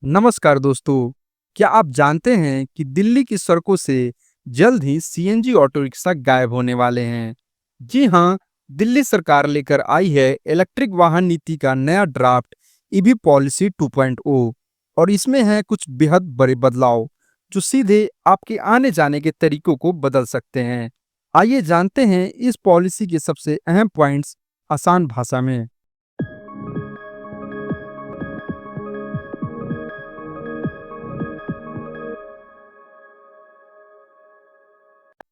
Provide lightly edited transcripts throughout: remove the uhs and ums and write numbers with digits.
नमस्कार दोस्तों। क्या आप जानते हैं कि दिल्ली की सड़कों से जल्द ही सीएनजी ऑटो रिक्शा गायब होने वाले हैं? जी हाँ, दिल्ली सरकार लेकर आई है इलेक्ट्रिक वाहन नीति का नया ड्राफ्ट ईवी पॉलिसी 2.0 और इसमें है कुछ बेहद बड़े बदलाव जो सीधे आपके आने जाने के तरीकों को बदल सकते हैं। आइए जानते हैं इस पॉलिसी के सबसे अहम पॉइंट्स आसान भाषा में।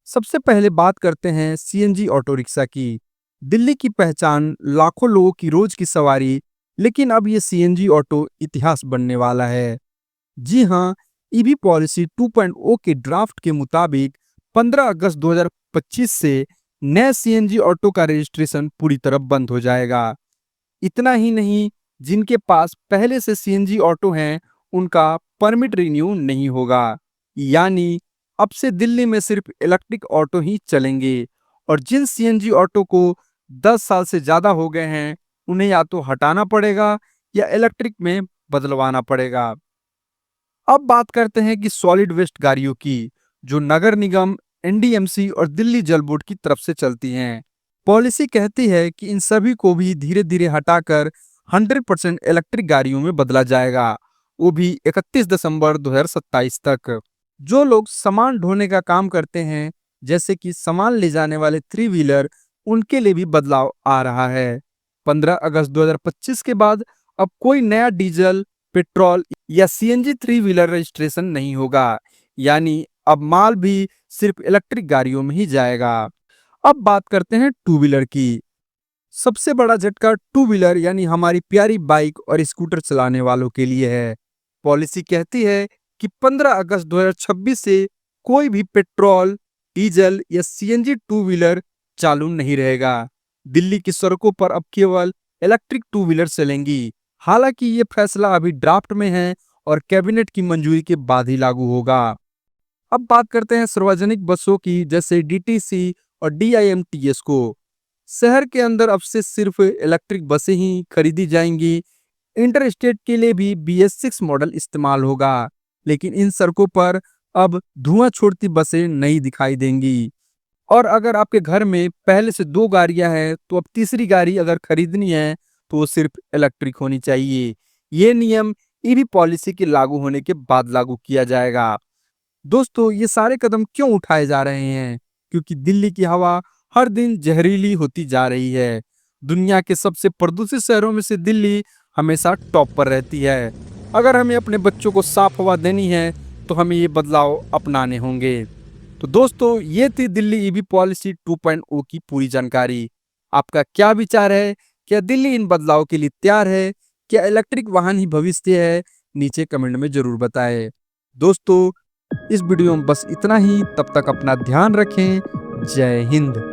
सबसे पहले बात करते हैं सीएनजी ऑटो रिक्शा की। दिल्ली की पहचान लाखों लोगों की रोज की सवारी, लेकिन अब ये सीएनजी ऑटो इतिहास बनने वाला है। जी हाँ, ईवी पॉलिसी 2.0 के ड्राफ्ट के मुताबिक 15 अगस्त 2025 से नए सीएनजी ऑटो का रजिस्ट्रेशन पूरी तरह बंद हो जाएगा। इतना ही नहीं, जिनके पास पहले से सीएनजी ऑटो हैं, उनका परमिट रिन्यू नहीं होगा। यानी अब से दिल्ली में सिर्फ इलेक्ट्रिक ऑटो ही चलेंगे और जिन सीएनजी ऑटो को 10 साल से ज़्यादा हो गए हैं, उन्हें या तो हटाना पड़ेगा या इलेक्ट्रिक में बदलवाना पड़ेगा। अब बात करते हैं कि सॉलिड वेस्ट गाड़ियों की, जो नगर निगम, एनडीएमसी और दिल्ली जल बोर्ड की तरफ से चलती हैं। पॉलिसी कहती है कि इन सभी को भी धीरे धीरे हटाकर 100% इलेक्ट्रिक गाड़ियों में बदला जाएगा, वो भी 31 दिसंबर 2027 तक। जो लोग सामान ढोने का काम करते हैं, जैसे कि सामान ले जाने वाले थ्री व्हीलर, उनके लिए भी बदलाव आ रहा है। 15 अगस्त 2025 के बाद अब कोई नया डीजल, पेट्रोल या सीएनजी थ्री व्हीलर रजिस्ट्रेशन नहीं होगा। यानी अब माल भी सिर्फ इलेक्ट्रिक गाड़ियों में ही जाएगा। अब बात करते हैं टू व्हीलर की। सबसे बड़ा झटका टू व्हीलर यानी हमारी प्यारी बाइक और स्कूटर चलाने वालों के लिए है। पॉलिसी कहती है कि 15 अगस्त 2026 से कोई भी पेट्रोल, डीजल या सीएनजी टू व्हीलर चालू नहीं रहेगा। दिल्ली की सड़कों पर अब केवल इलेक्ट्रिक टू व्हीलर चलेंगी। हालांकि ये फैसला अभी ड्राफ्ट में है और कैबिनेट की मंजूरी के बाद ही लागू होगा। अब बात करते हैं सार्वजनिक बसों की, जैसे डीटीसी और डीआईएमटीएस को। शहर के अंदर अब से सिर्फ इलेक्ट्रिक बसें ही खरीदी जाएंगी। इंटर स्टेट के लिए भी BS6 मॉडल इस्तेमाल होगा, लेकिन इन सड़कों पर अब धुआं छोड़ती बसें नहीं दिखाई देंगी। और अगर आपके घर में पहले से 2 गाड़ियां हैं, तो अब तीसरी गाड़ी अगर खरीदनी है तो वो सिर्फ इलेक्ट्रिक होनी चाहिए। ये नियम ईवी पॉलिसी के लागू होने के बाद लागू किया जाएगा। दोस्तों, ये सारे कदम क्यों उठाए जा रहे हैं? क्योंकि दिल्ली की हवा हर दिन जहरीली होती जा रही है। दुनिया के सबसे प्रदूषित शहरों में से दिल्ली हमेशा टॉप पर रहती है। अगर हमें अपने बच्चों को साफ हवा देनी है, तो हमें ये बदलाव अपनाने होंगे। तो दोस्तों, ये थी दिल्ली ईवी पॉलिसी 2.0 की पूरी जानकारी। आपका क्या विचार है? क्या दिल्ली इन बदलाव के लिए तैयार है? क्या इलेक्ट्रिक वाहन ही भविष्य है? नीचे कमेंट में जरूर बताएं। दोस्तों, इस वीडियो में बस इतना ही। तब तक अपना ध्यान रखें। जय हिंद।